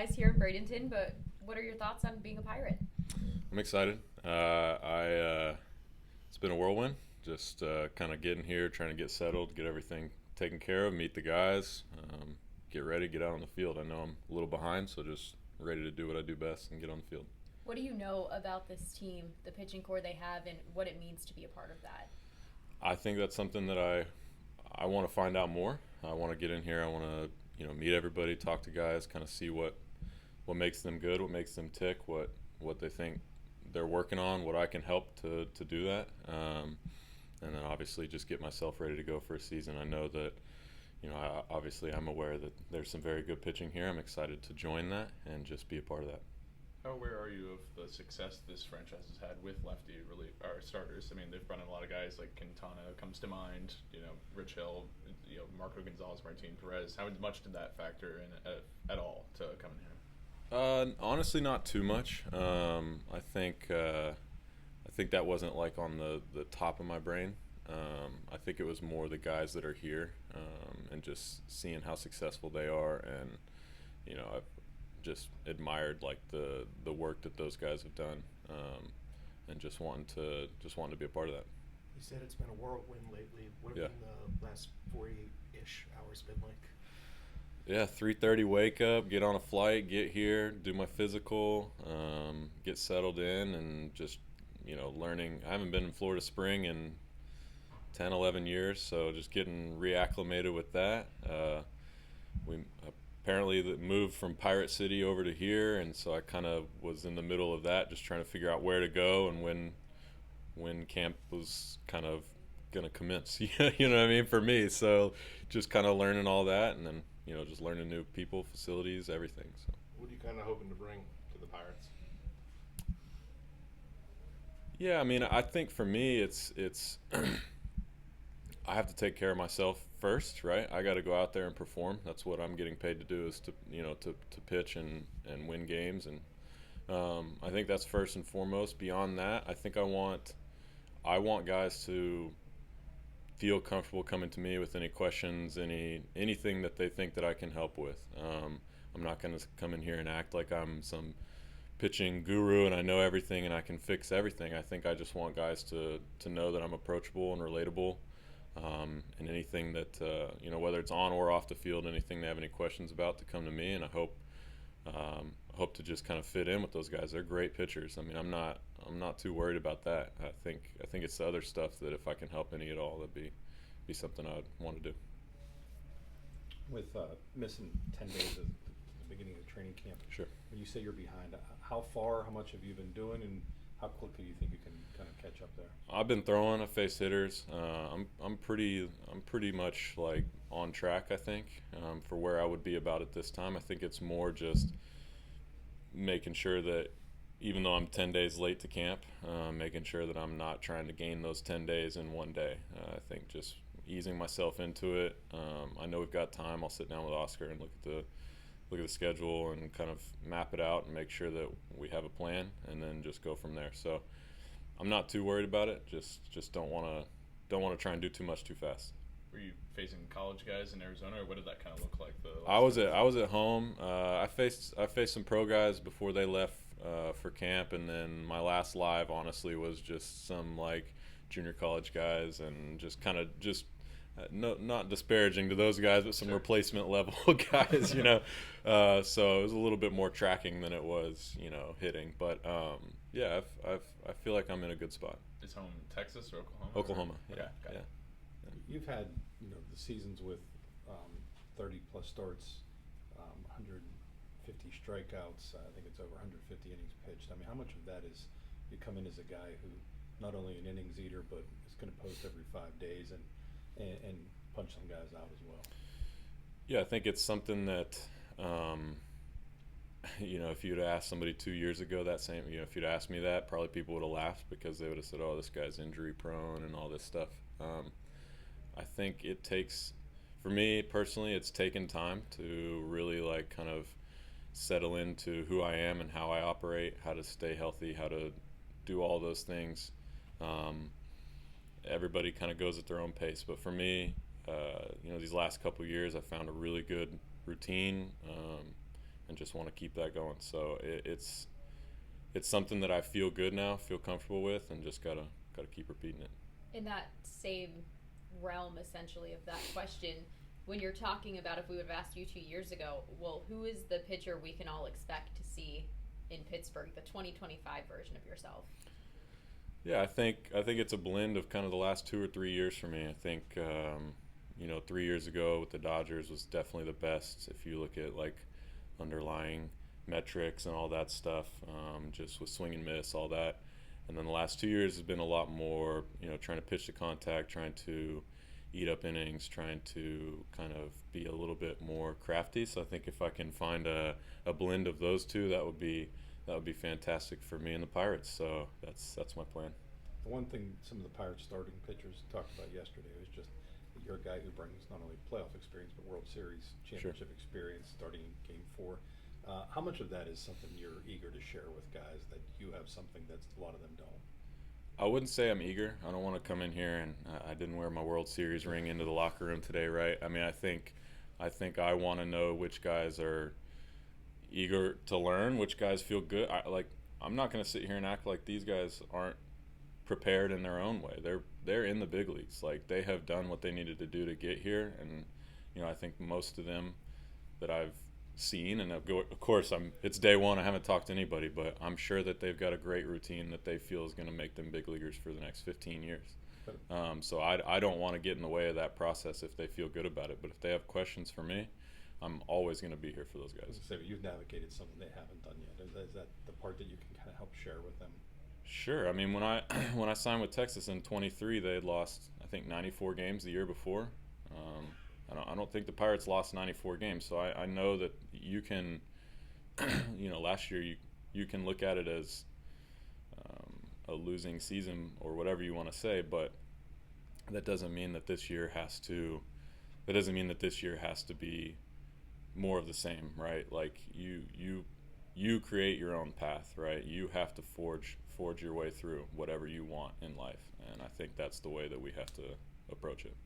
guys here in Bradenton, but what are your thoughts on being a Pirate? I'm excited. It's been a whirlwind. Just kind of getting here, trying to get settled, get everything taken care of, meet the guys, get ready, get out on the field. I know I'm a little behind, so just ready to do what I do best and get on the field. What do you know about this team, the pitching core they have, and what it means to be a part of that? I think that's something that I want to find out more. I want to get in here. I want to meet everybody, talk to guys, kind of see what makes them good, what makes them tick, what they think they're working on, what I can help to do that. And then obviously just get myself ready to go for a season. I know that, obviously I'm aware that there's some very good pitching here. I'm excited to join that and just be a part of that. How aware are you of the success this franchise has had with lefty starters? I mean, they've brought in a lot of guys like Quintana comes to mind. Rich Hill, Marco Gonzalez, Martin Perez. How much did that factor in at all to coming here? Honestly, not too much. I think that wasn't like on the top of my brain. I think it was more the guys that are here, and just seeing how successful they are, and I've just admired like the work that those guys have done, and just wanting to be a part of that. You said it's been a whirlwind lately. What have the last 48-ish hours been like? Yeah, 3:30 wake up, get on a flight, get here, do my physical, get settled in, and just learning. I haven't been in Florida Spring in 10, 11 years, so just getting reacclimated with that. We apparently moved from Pirate City over to here, and so I kind of was in the middle of that, just trying to figure out where to go and when camp was kind of going to commence. You know what I mean, for me. So just kind of learning all that, and then just learning new people, facilities, everything. So what are you kind of hoping to bring to the Pirates? Yeah, I mean, I think for me, it's I have to take care of myself first, right? I got to go out there and perform. That's what I'm getting paid to do, is to pitch and win games, and I think that's first and foremost. Beyond that, I think I want guys to feel comfortable coming to me with any questions, anything that they think that I can help with. I'm not going to come in here and act like I'm some pitching guru and I know everything and I can fix everything. I think I just want guys to know that I'm approachable and relatable, and anything that whether it's on or off the field, anything they have any questions about, to come to me. And I hope to just kind of fit in with those guys. They're great pitchers. I mean, I'm not too worried about that. I think it's the other stuff that if I can help any at all, that'd be something I'd want to do. With missing 10 days at the beginning of training camp, Sure. When you say you're behind, how much have you been doing, and how quickly do you think you can kind of catch up there? I've been throwing. I faced hitters. I'm pretty much like on track, I think, for where I would be about at this time. I think it's more just making sure that even though I'm 10 days late to camp, making sure that I'm not trying to gain those 10 days in one day. I think just easing myself into it. I know we've got time. I'll sit down with Oscar and look at the schedule and kind of map it out and make sure that we have a plan, and then just go from there. So I'm not too worried about it. Just don't want to try and do too much too fast. Were you facing college guys in Arizona, or what did that kind of look like? I was at home. I faced some pro guys before they left for camp, and then my last live honestly was just some like junior college guys, and just kind of no, not disparaging to those guys, but some Sure. replacement level guys, so it was a little bit more tracking than it was, hitting. But yeah, I feel like I'm in a good spot. Is home Texas or Oklahoma? Oklahoma, yeah. Okay, got yeah. it. You've had the seasons with 30 plus starts, 150 strikeouts. I think it's over 150 innings pitched. I mean, how much of that is you come in as a guy who not only an innings eater, but is going to post every 5 days and punch some guys out as well? Yeah, I think it's something that, if you'd asked somebody 2 years ago if you'd asked me that, probably people would have laughed, because they would have said, oh, this guy's injury prone and all this stuff. I think it takes, for me personally, it's taken time to really like kind of settle into who I am and how I operate, how to stay healthy, how to do all those things. Everybody kind of goes at their own pace, but for me, these last couple years, I found a really good routine, just want to keep that going. So it's something that I feel good now, feel comfortable with, and just gotta keep repeating it. In that same realm, essentially, of that question, when you're talking about, if we would have asked you 2 years ago, well, who is the pitcher we can all expect to see in Pittsburgh, the 2025 version of yourself? Yeah, I think it's a blend of kind of the last 2 or 3 years for me. I think 3 years ago with the Dodgers was definitely the best. If you look at like underlying metrics and all that stuff, just with swing and miss, all that. And then the last 2 years has been a lot more, trying to pitch to contact, trying to eat up innings, trying to kind of be a little bit more crafty. So I think if I can find a blend of those two, that would be fantastic for me and the Pirates. So that's my plan. The one thing some of the Pirates starting pitchers talked about yesterday was just that you're a guy who brings not only playoff experience but World Series championship experience starting in Game 4. How much of that is something you're eager to share with guys, that you have something that a lot of them don't? I wouldn't say I'm eager. I don't want to come in here and I didn't wear my World Series ring into the locker room today, right? I mean, I think I want to know which guys are eager to learn, which guys feel good. I'm not going to sit here and act like these guys aren't prepared in their own way. They're in the big leagues. Like, they have done what they needed to do to get here, and I think most of them that I've seen, and of course it's day one, I haven't talked to anybody, but I'm sure that they've got a great routine that they feel is going to make them big leaguers for the next 15 years. So I don't want to get in the way of that process if they feel good about it, but if they have questions for me, I'm always going to be here for those guys. So you've navigated something they haven't done yet. Is that the part that you can kind of help share with them? Sure. I mean, when I signed with Texas in 23, they had lost, I think, 94 games the year before. I don't think the Pirates lost 94 games, so I know that you can, last year you can look at it as a losing season or whatever you want to say, but that doesn't mean that this year has to be more of the same, right? Like you create your own path, right? You have to forge your way through whatever you want in life, and I think that's the way that we have to approach it.